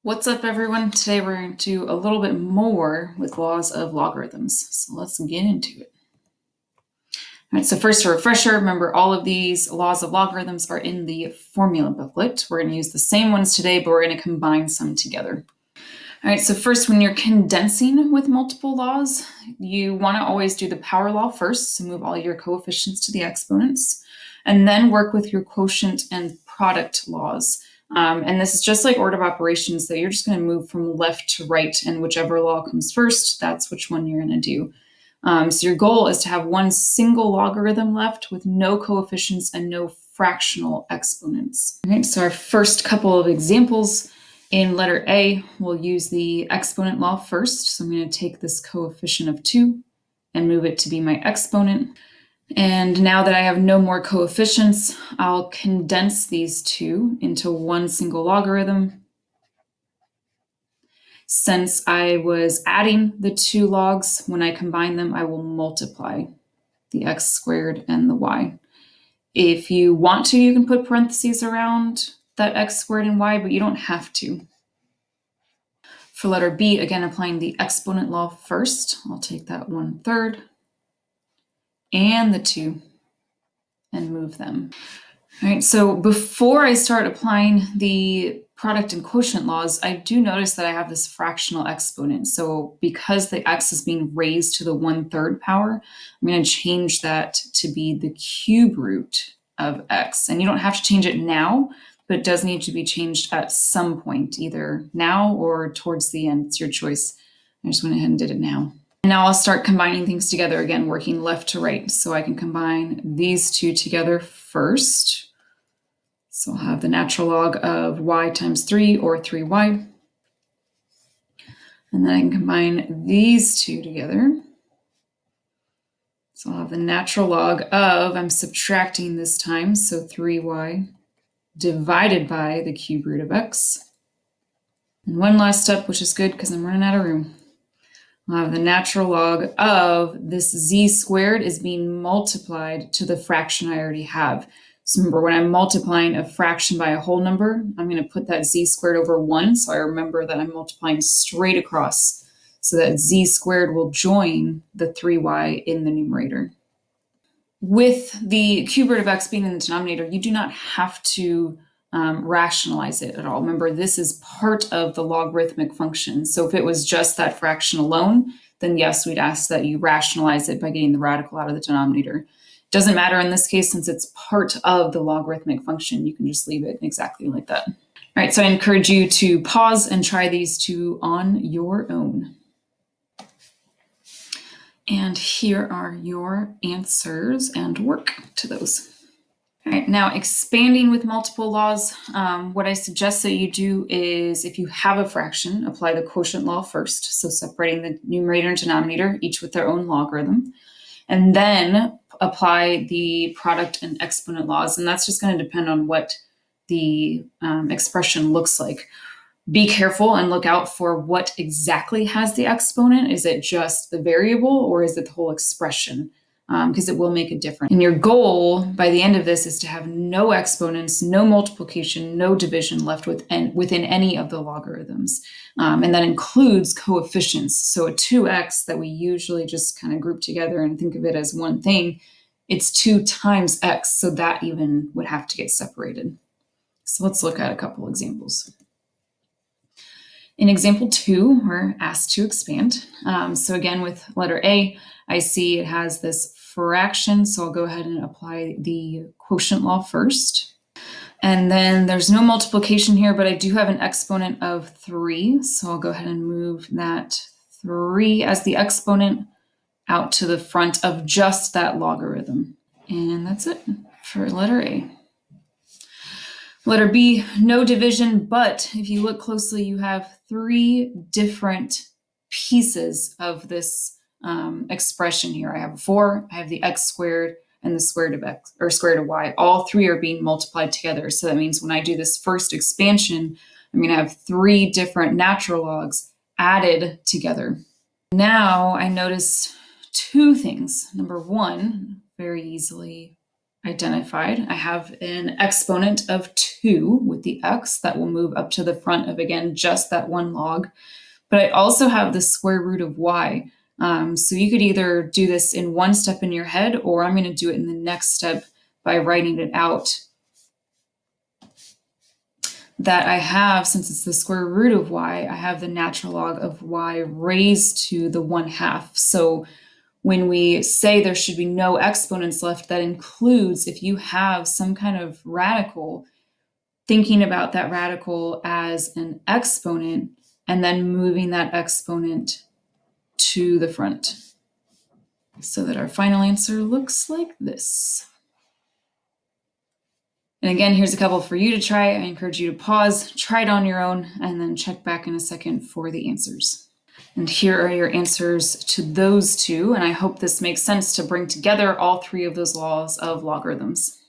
What's up, everyone? Today we're going to do a little bit more with laws of logarithms. So let's get into it. All right, so first, a refresher, remember all of these laws of logarithms are in the formula booklet. We're going to use the same ones today, but we're going to combine some together. All right, so first, when you're condensing with multiple laws, you want to always do the power law first, so move all your coefficients to the exponents, and then work with your quotient and product laws. And this is just like order of operations, that you're just going to move from left to right, and whichever law comes first, that's which one you're going to do. So your goal is to have one single logarithm left with no coefficients and no fractional exponents. All right, so our first couple of examples. In letter A, we'll use the exponent law first. So I'm going to take this coefficient of 2 and move it to be my exponent. And now that I have no more coefficients, I'll condense these two into one single logarithm. Since I was adding the two logs, when I combine them, I will multiply the x squared and the y. If you want to, you can put parentheses around that x squared and y, but you don't have to. For letter B, again, applying the exponent law first, I'll take that 1/3 and the 2 and move them. All right, so before I start applying the product and quotient laws, I do notice that I have this fractional exponent. So because the x is being raised to the 1/3 power, I'm going to change that to be the cube root of x. And you don't have to change it now, but it does need to be changed at some point, either now or towards the end. It's your choice. I just went ahead and did it now. And now I'll start combining things together again, working left to right. So I can combine these two together first. So I'll have the natural log of y times 3, or 3y. And then I can combine these two together. So I'll have the natural log of, I'm subtracting this time, so 3y divided by the cube root of x. And one last step, which is good because I'm running out of room. I'll have the natural log of this z squared is being multiplied to the fraction I already have. So remember, when I'm multiplying a fraction by a whole number, I'm going to put that z squared over 1, so I remember that I'm multiplying straight across, so that z squared will join the 3y in the numerator. With the cube root of x being in the denominator, you do not have to rationalize it at all. Remember, this is part of the logarithmic function. So if it was just that fraction alone, then yes, we'd ask that you rationalize it by getting the radical out of the denominator. Doesn't matter in this case, since it's part of the logarithmic function, you can just leave it exactly like that. All right, so I encourage you to pause and try these two on your own. And here are your answers and work to those. All right, now expanding with multiple laws, what I suggest that you do is, if you have a fraction, apply the quotient law first, so separating the numerator and denominator, each with their own logarithm, and then apply the product and exponent laws, and that's just going to depend on what the expression looks like. Be careful and look out for what exactly has the exponent. Is it just the variable, or is it the whole expression? Because it will make a difference. And your goal by the end of this is to have no exponents, no multiplication, no division left within any of the logarithms. And that includes coefficients. So a 2x that we usually just kind of group together and think of it as one thing, it's 2 times x, so that even would have to get separated. So let's look at a couple examples. In example 2, we're asked to expand. So again, with letter A, I see it has this fraction, so I'll go ahead and apply the quotient law first. And then there's no multiplication here, but I do have an exponent of 3, so I'll go ahead and move that 3 as the exponent out to the front of just that logarithm. And that's it for letter A. Letter B, no division, but if you look closely, you have 3 different pieces of this expression here. I have a 4, I have the x squared, and the square root of x, or square root of y. All 3 are being multiplied together. So that means when I do this first expansion, I'm going to have 3 different natural logs added together. Now I notice 2 things. Number 1, very easily identified. I have an exponent of 2 with the x that will move up to the front of, again, just that one log. But I also have the square root of y. So you could either do this in one step in your head, or I'm going to do it in the next step by writing it out. That I have, since it's the square root of y, I have the natural log of y raised to the 1/2. So when we say there should be no exponents left, that includes if you have some kind of radical, thinking about that radical as an exponent and then moving that exponent to the front so that our final answer looks like this. And again, here's a couple for you to try. I encourage you to pause, try it on your own, and then check back in a second for the answers. And here are your answers to those two. And I hope this makes sense to bring together all three of those laws of logarithms.